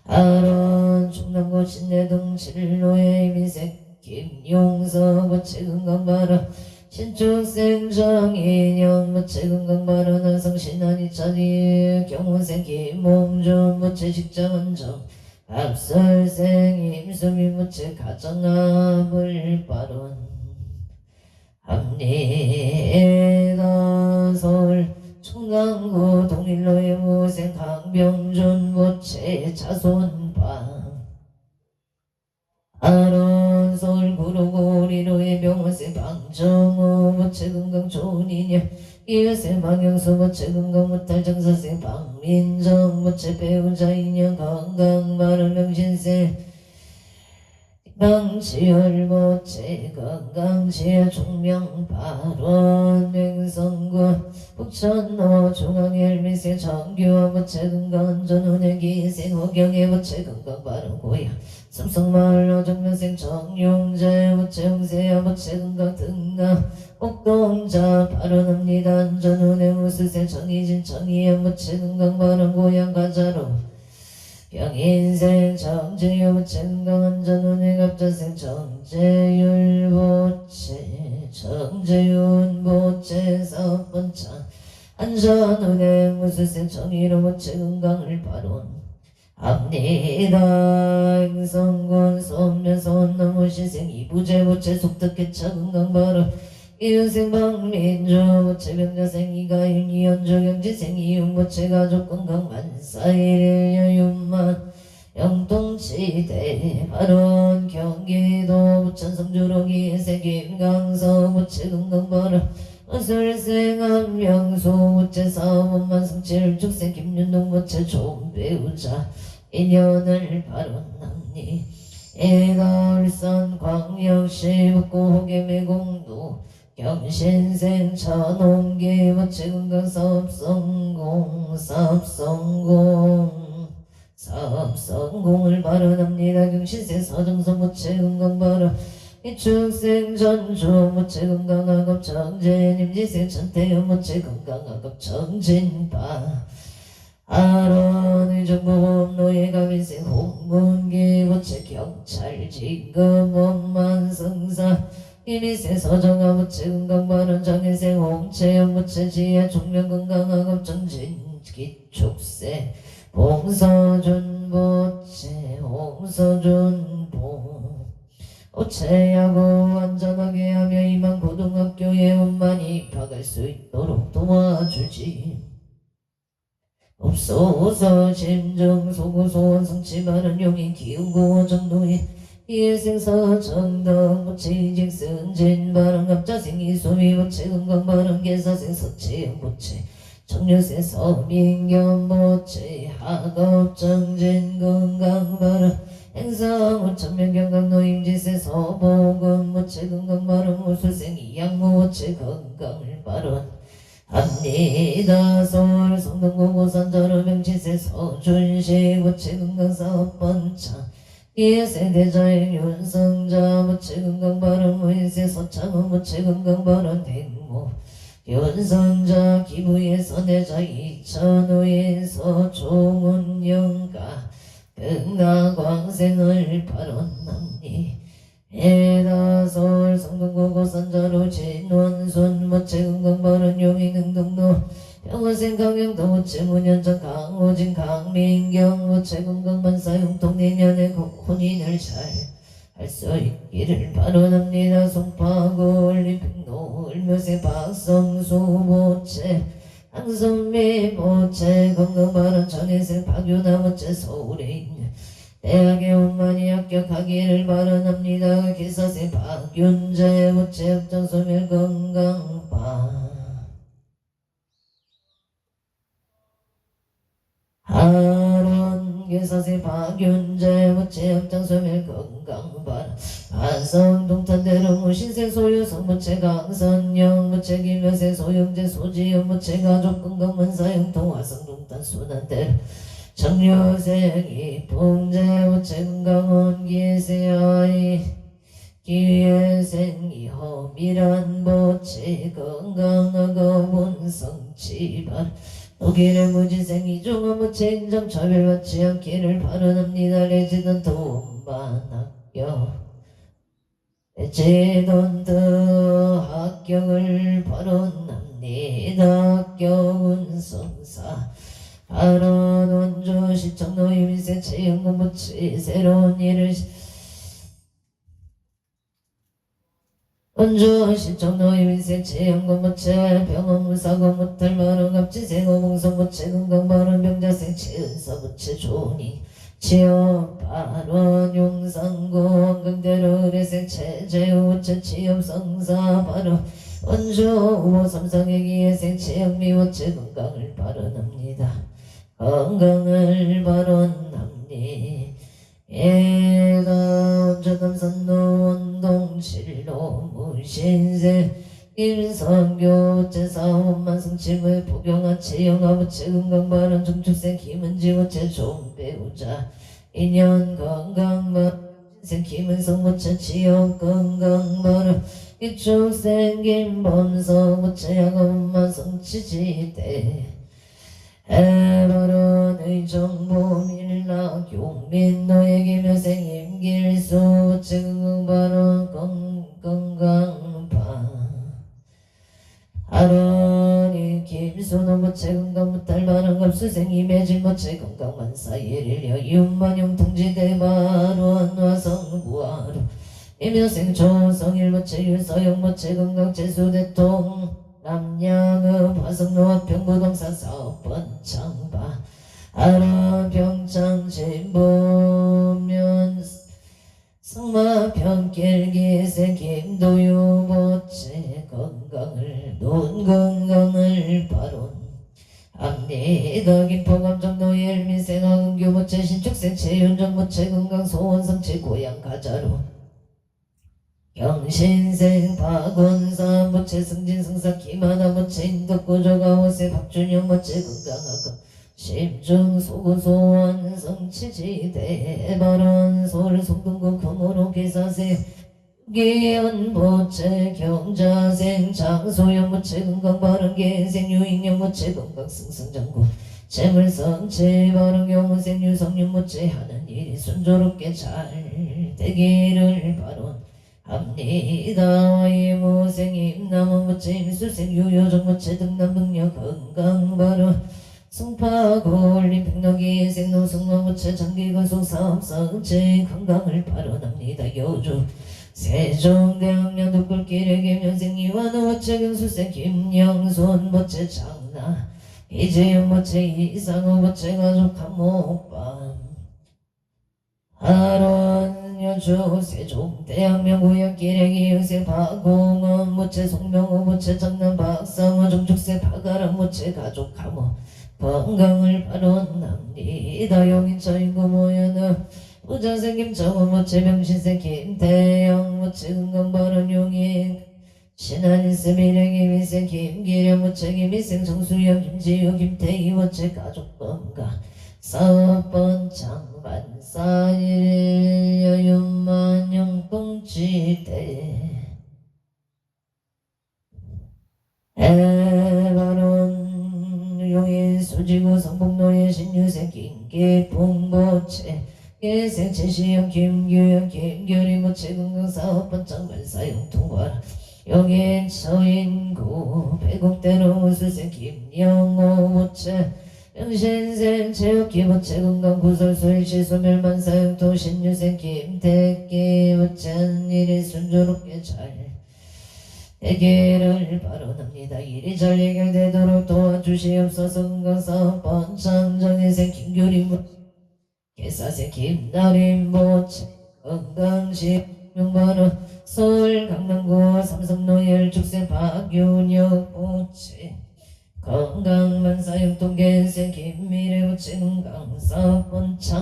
아론 충남고 신내동 진로의 민생 김용서 모체 건강바라 신축생 정인영 모체 건강바라 난성신한이 차리 경호생 김몽준 모체 식장원정 앞설생 임수미 모체 가정아물 바론 합리가 서울 충남구 동일로의 무생 강병준 모체 자손방 아론 서울 구로고리로의 병원생 방정우 모체 건강 좋은 인연 이회생 방영수 모체 건강 못할 정사생 박민정 모체 배우자 인연 건강 마른 명신생 강지열모체 건강지혜 종명발원 맹성군 북천로 중앙일미세 정규와 모체 건강전 운행기생 호경의 모체 건강발원 고야 삼성마을로 정면생 정용재 모체 홍세야 모체 건강 등남 옥동자 발언합니다 안전운행 우수세 정희진 정희연 모체 건강발원 고향 가자로 병인생 정재유 모체 건강안전운행 갑자생 정재율 모체 정재윤 모체 사업번창 안전운행 우수생 정의로 모체 건강을 발원 합니다. 행성군 소면선 나무시생 이부제 모체 속덕개차 건강 발원 이윤생 박민주 모체 병자생 이가윤 이현주 경지생 이윤 모체 가족 건강 만사일 여윤만 영동지대 발원 경기도 부천 주로기생 김강서 모체 건강 발원 어설생 한명수 모체 사업원만 성칠 축생 김윤동 모체 좋은 배우자 인연을 발언합니 애가울산 광역시 북구 호계매공도 경신생 천홍기 모체 건강 사업성공을 발언합니다. 경신생 서정선 모체 건강 발언 이축생 전주 모체 건강학업 정진 임지생 천태현 모체 건강학업 정진바 아론의 정보보험 노예가민생 홍문기 모체 경찰 지금 원만성사 이미생 서정아 모체 건강발원 정혜생 홍채연 모체 지혜 종명건강학업 정진 기축생 봉서준 모체 홍서준 봉 오체야고 안전하게 하며 이만 고등학교에 원만 입학할 수 있도록 도와주지 없소서 심정 소고소원 성취 많은 용인 기우고 정도에 이해생사 정당 모체 승진 발언 갑자생 이소미 모체 건강 발언 계사생 서채영 모체 정류생 서민경 모체 학업 정진 건강 발언 행성 천명경강 노임지세 서보건 모체 건강 발언 무술생 이양모 모체 건강을 발언 합니다. 서울 성동고고산 저러명지세 서준식 모체 건강 사업번창 이세대자의 윤성자 모체 건강 발언 무인세 서창훈 모체 건강 발언 백모 윤성자 기부의 선대자 이천우의 서종훈 영가 극락광생을 발언합니 해다서울 성동고고산자로 진원순 모체 건강 발언 용인흥동로 병원생 강영도 모체 문현정 강호진 강민경 모체 건강만사 흉통 내년에 혼인을 잘 할 수 있기를 발언합니다. 송파구 올림픽로 을묘생 박성수 모체 황선미 모체 건강 발언 전혜생 박유나 모체 서울에 있는 대학에 원만히 합격하기를 발언합니다. 기사생 박윤재 모체 협정소멸 건강바 계사세 박윤재 무채 합장소멸 건강발 반성 동탄대로 무신세 소유 성무채 강선영 무채 김여세 소영제 소지연 무채 가족 건강문사용 통화성 동탄 순환대로 정유생이 봉제 무채 건강원 기세아이 기회생이 허밀한 보채 건강하고 본성치발 독일의 무지생이 종합무채 인정 차별받지 않기를 바라납니다. 레지던트 원반 레지던트 합격을 바라납니다. 합격은 성사 발언 원조 시청 노임인생 채용무채 새로운 일을 원조 시청 노임인생 채용무채 병원무사고 못할 마른 갑지생 오봉성무채 건강발언 병자생 채은사무채 조니 취업 발언 용상고 원강대로 의뢰생 체제우무채 취업성사 발언 원조 우호 삼성애기예생 채용미무채 건강을 발언합니다. 건강을 발언합니다. 예가 원조담선노 원동칠로 무신세 김성교 제사원만성치무의 포경아치 영아부채 건강발언 중축생 김은지무채 좋은 배우자 인연 건강발언 생 김은성무채 취업 건강발언 이축생 김범성무채 양원만성치지대 해발언의 정보 밀락 용민 너의 김여생 임길수 증발언 건강파 하론이 김수노무채 건강무탈발언 갑수생 임해질무채 건강만사 예릴려 이웃만용 통지대 발언 화성부하루 임여생 조성일무채 유서영무채 건강재수대통 남양읍 화성노업 병부동산 사업번 창바 아라 병창 진보면 성마 병길기생 김도유보채 건강을 논 건강을 발언 합니다. 김포감정노 일민생 황은교모채 신축생 채윤정모채 건강 소원성채 고향 가자로 경신생 박원사 모채 승진승사 김하나 모채 인덕구조가호세 박준영 모채 건강하고 심중 소구소원 성치지대 발언 서울 송동구 금호로 기사세 기현 모채 경자생 장소영 모채 건강발언 개생 유익영 모채 건강승승장구 재물성채 발언 경호생 유성윤 모채 하는 일이 순조롭게 잘 되기를 발언 합니다. 이모생 임남원무채 임수생 유효정무채 등남능력 건강발언 승파고 올림픽너기 생노승마무채 장기건속 사업성채 건강을 발언합니다. 여주 세종대학년 독불길의 김현생 이완호무채 경수생 김영손무채 장나 이재용무채 이상호무채 가족 한목반 하론 여주 세종대학명 구역기레기 의세 박공원 무채 송명호 무채 장남 박상호 정축세 박아람 무채 가족 감호 건강을 발언합니다. 영인처인구 모여는 부자생 김정호 무채 병신생 김태영 무채 건강발언 용인 신한일세 미래기 미생 김기령 무채 김희생 정수영 김지우 김태희 무채 가족 건강 사업번 장반사일 여윤만영동지대 해발언 용인 수지구 성북로의 신유생 김기풍모채 예생 최시영 김규영 김결이모채 건강사업번 장반사용 통과라 용인 서인구 배곡대로 우수생 김영호모채 영신생 체육기부채 건강구설수 일시소멸만사용토 신유생 김택기 어쩐 일이 순조롭게 잘 되기를 발언합니다. 일이 잘 해결되도록 도와주시옵소서. 건강사업번 창정희생 김규리 개사생 김나림모채 건강식 명발언 서울 강남구 삼성로열 축생 박윤혁 모채 건강만사용통 개생 김미래 모채 건강사업번 창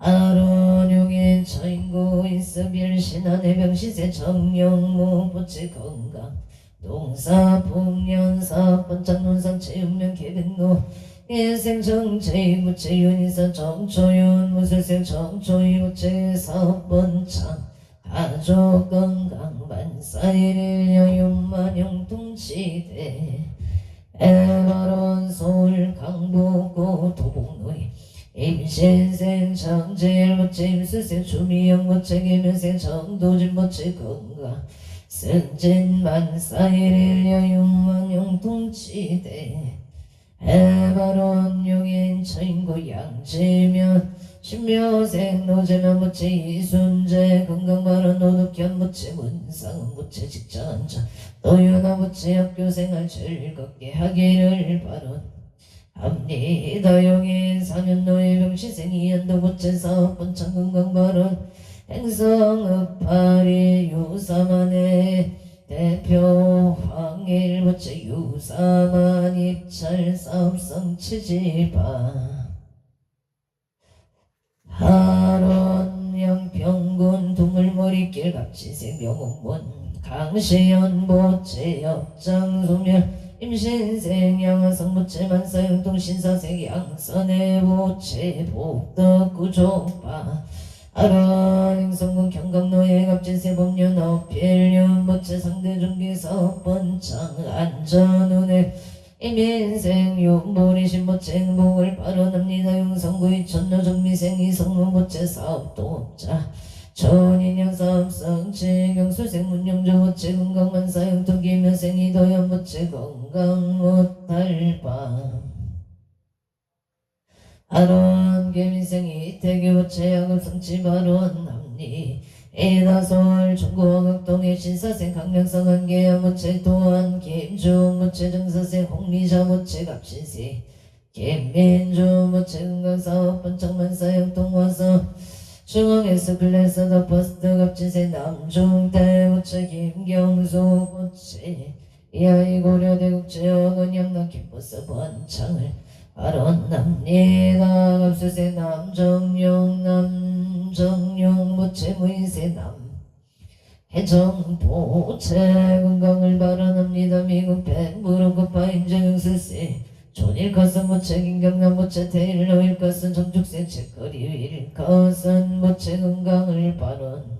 아론용인 처인구 인습일신한 해병시세 정영무 보치 건강 동사 풍년사 번창론상 체육명 개백노 인생정체 무체윤이사 정초윤 무술생 정초이 무체 사업번창 가족 건강 만사일일 여윤만용 동치대 에바론 서울 강북구 도봉로이 임신생 장제일 무체 임수생 주미영 무체 김현생 정도진 무체 건강 승진 만사일일 여윤만용 동치대 해바론 용인 처인구 양지면 신묘생 노제면 무체 이순재 건강바론 노득현 무체 문상은 무체 직장자 노윤아 무체 학교생활 즐겁게 하기를 바론 합니다. 용인 상현노예 병시생 이현도 무체 사업번창 건강바론 행성읍파리 유사만의 대표 황일 무체 유사만 입찰 사업성 치지바 하론 양평군 두물머리길 갑지생 명옥문 강시연 모체 역장 소멸 임신생 양화성 모체 만사영동 신사생 양선의 모체 복덕 구족바 아론 행성군 경강노예 갑진세 법륜 필륜 모체 상대중기 사업번창 안전운행 이민생 육보리신 모체 행복을 발언합니다. 용성구 이천노 정미생 이성노 모체 사업도업자 천인영 사업성 치경수생 문영조 모체 건강만사 영토 김여생 이도현 모체 건강 못달방 아론 개미생 이태규 모체 야급성치 발언 합리 에다솔 중구왕각동의 신사생 강명성 한계야 모체 도안 김중 모체 정사생 홍리자 모체 갑신세 김민주 모체 건강사업 번창만사 영통와서 중앙에서 글래서 더 버스트 갑진생 남중대 모체 김경수 모체 이하이 고려대국제학원 양남 김버스 번창을 아론납니다. 갑수세 남정용 모체 무인세 남 해정보체 건강을 발언합니다. 미국 백무릎급파 인정영수세 존일컷은 모체 김경남 모체 테일러일컷은 정죽세 책거리 일컷은 모체 건강을 발언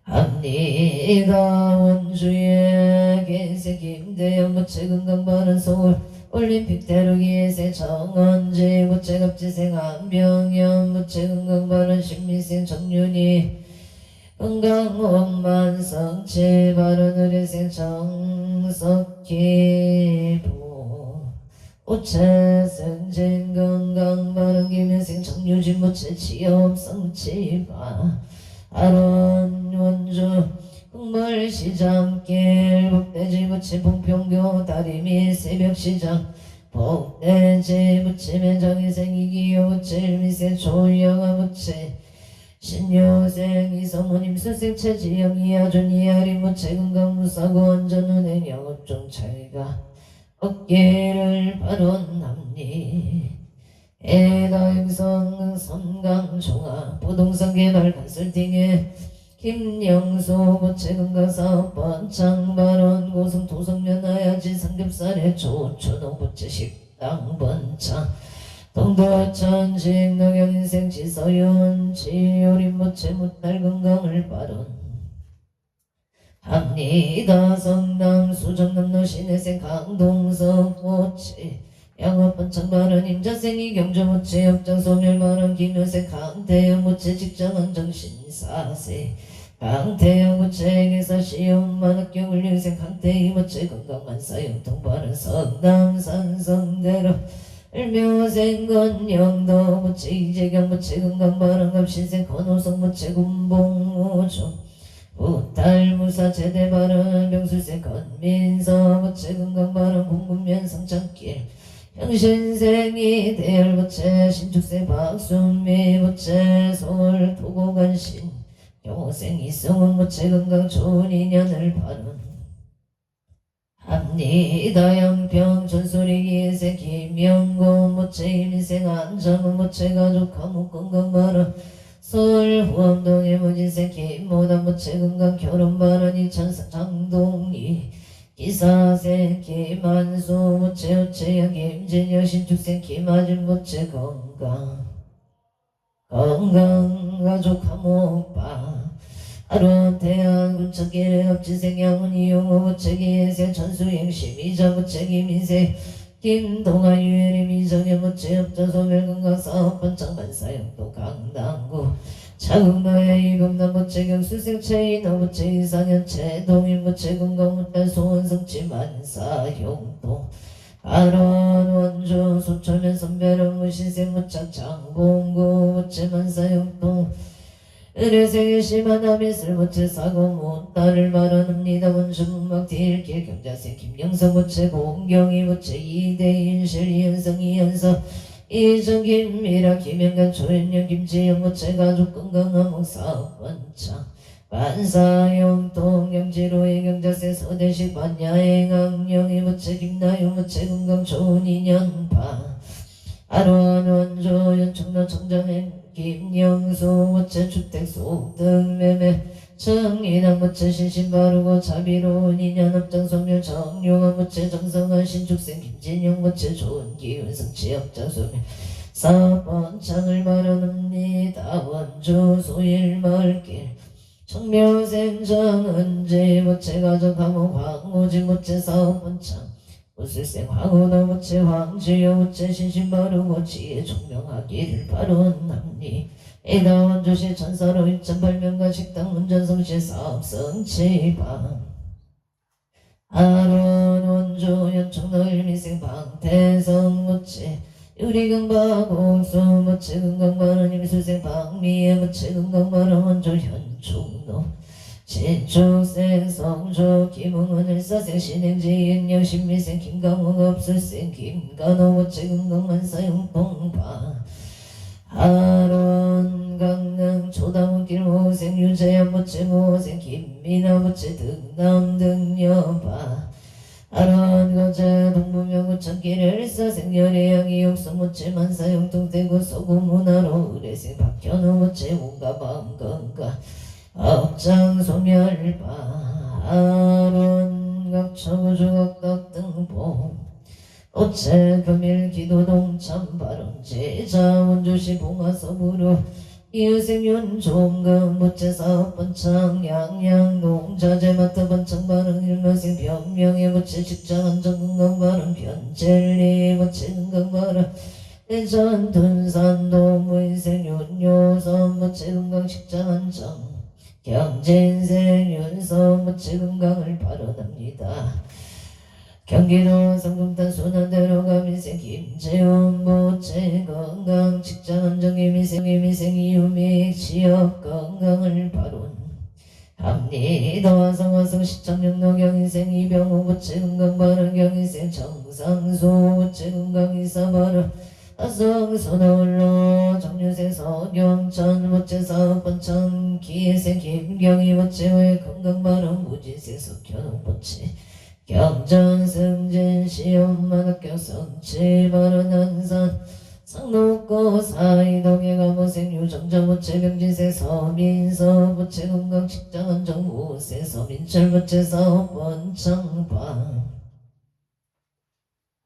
합니다. 원주의 개세 김대영 모체 건강 발언 서울 올림픽 대로기에세 정원지 모체 갑지생 안병현 모체 건강 발언 신미생 정윤이 건강원 성치 발언 의뢰생 정석기부 모체 승진 건강 발언 김현생 정유진 모체 취업 성치바 아론 원주 국물시장길 복대지 무치 봉평교 다리미 새벽시장 복대지 무치 매장이생 이기요 무치 일미생 조영아 무치 신효생 이성문 임수생 최지영 이하준 이하리 무치 건강무사고 안전운행 영업종찰가 어깨를 발언합니 에다행성 선강종합 부동산개발 컨설팅에 김영수 모체 건강사업 번창 발언 고성 도성면 하야지 삼겹살에 조초동 모체 식당 번창 동도천 직농영인생 지서윤 지요린 모체 무탈 건강을 발언 합니다. 성남 수정남로 신혜생 강동석 모체 양업번창 발언 임자생 이경주 모체 역장 소멸 발언 김효생 강태영 모체 직장원 정신사세 강태영 모체 기사 시험만 학교 훈련생 강태희 모체 건강만사 영통발언 성남 산성대로 일묘생 건영도 모체 이재경 모체 건강발언 갑신생 건호성 모체 군봉우종 우탈무사 제대발언 병술생 건민서 모체 건강발언 공군면 성창길 형신생이 대열모체 신축생 박순미 모체 서울 도고간신 영호생 이승훈 모체 건강 좋은 인연을 발언 합니다. 양평 전소리 기생 김영고 모체 이민생 무진생 안정은 무체 가족 가문 건강 바라 서울 후암동의 무진생 김모단 무체 건강 결혼 바라 이천사 장동이 기사생 김한수 무체 우체야 김진여 신축생 김아준 무체 건강 가족 가목바 하루 태양 군척길에 업지생 양은 이용호 무체기 예생 천수행 심이자 무체기 민생 김동아 유혜리 미정의 무체 업자 소멸건강 사업 번창반사 영도 강당구 차국노의 이금남 무체 경수생 체인호 무체 이상현체 동인 무체 건강 무탈 소원성치 만사 용도 아론 원주 소천면 선배론 무신생 무착 장봉구 무체 만사 용도 의뢰생의 심한 미술 무체 사고 못다를 말하는니다 원주문막 딜길 경자생 김영성 무체 공경이 무체 이대인 실이현성 이현서 이정 김미라 김영간 조현영 김지영 무체 가족 건강한 목사업 번창 반사용 동경지로의 경자세 서대식 반야행 악령이 무체 김나유 무체 건강 좋은 인연파 아론 원조 연청로 청정행 김영수 무체 주택 소등 매매 정인왕 무체 신신 바르고 자비로운 인연 업장 소멸 정용한 무체 정성한 신축생 김진영 무체 좋은 기운 성취 업장 소멸 사번창을 바라옵니다 원주 소일 마을길 청묘생정 은지 무체 가족 감옥 황무지 무체 사업 번창 무술생 황후도 무체 황지여 무체 신신 바르고 지혜 총명하기를 바론합니 에다 원주시 천사로 입천발명가 식당 문전성시 사업성치방 아론 원주 연청로 일미생 방태성 무체 유리금바 공수 무체 건강바른 임술생 방미의 무체 건강바른 원조 현충로 진축생 성조 김웅은 일사생 신행지인 여신미생 김강욱 업술생 김간호 무체 건강만사 용통바 아론 강릉 초당길 모생 유재현 무체 모생 김미나 무체 등남 등여바 아론 거제 동무명 우천길 일사생 열애양이 욕성 무체 만사 용통대구 서구문화로 의뢰생 박현우 무체 온가 마음건가 업장 소멸바 아론 각처구주각각 등보 오체 금일 기도 동참 발언 제자 원주시 봉화서부로 이웃생윤 종금 무체 사업 번창 양양 농자재 마트 번창 발언 일마생 변명의 무체 직장 안전 건강 발언 변젤리 무체 건강 발언 대전 둔산 동무인생 윤요선 무체 건강 직장 안정 경진생 윤서 무체 건강을 발언합니다. 경기도 성동탄 순환대로 가민생 김재훈 무체 건강 직장 안정의 미생 이유미 지역 건강을 발언합니다. 화성화성 시청 영로 경인생 이병호 무체 건강 발언 경인생 정상수 무체 건강 이사 발언 화성소나올로 정유생 서경천 무체 사업 번창 기회생 김경희 무체의 건강 발언 무진생 석현웅 무체 경전 승진 시험만 학교 성치 발언 한산 상록고 사이동해 가모생 유정자 무체 병진세 서민서 무체 건강 직장 안정 무세 서민철 무체 사업 번창방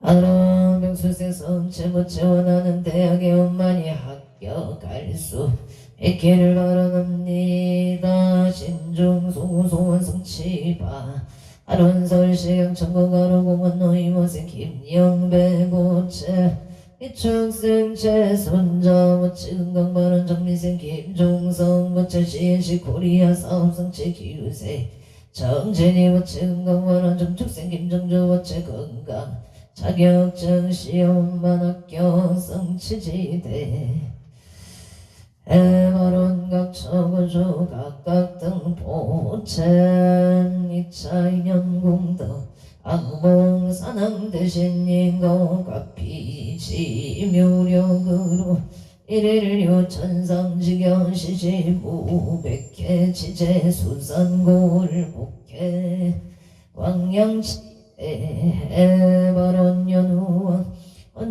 아론 명수세 성체 무체 원하는 대학에 원만히 합격할 수 있기를 바라옵니다. 신중 소소원 성치바 아론서울시 양천구가로 공원 노이모생 김영배 무체 이충생 최손자 무체 건강발언 정미생 김종성 무체 시인시 코리아 사업성체 기우세 정진이 무체 건강발언 정축생 김정주 무체 건강 자격증 시험만 학교 성취지대 해발원 각처구조 각각 등보천 2차 인연공덕 악몽 산항 대신 인거 갑피지 묘력으로 일일 요천상지경 시시무백해 지제 수산골 복해 왕양치에 해발원 연후원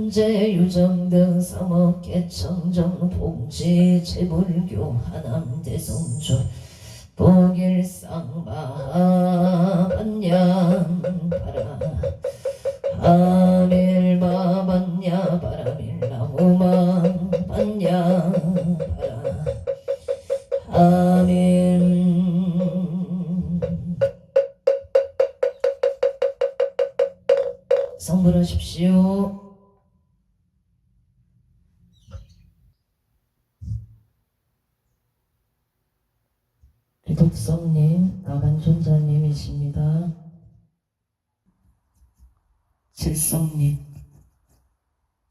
천재 유정 등 상업계 청정 봉지 재불교 하남 대성조 복일상마 반야 바라 하밀마 반야 바라밀나무만 반야 바라 하밀 성불하십시오. 기독성님, 나간존자님이십니다. 질성님,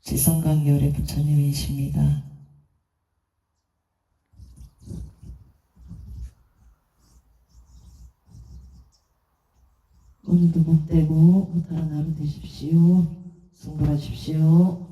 지성강열의 부처님이십니다. 오늘도 복되고 무탈한 하루 되십시오. 성불하십시오.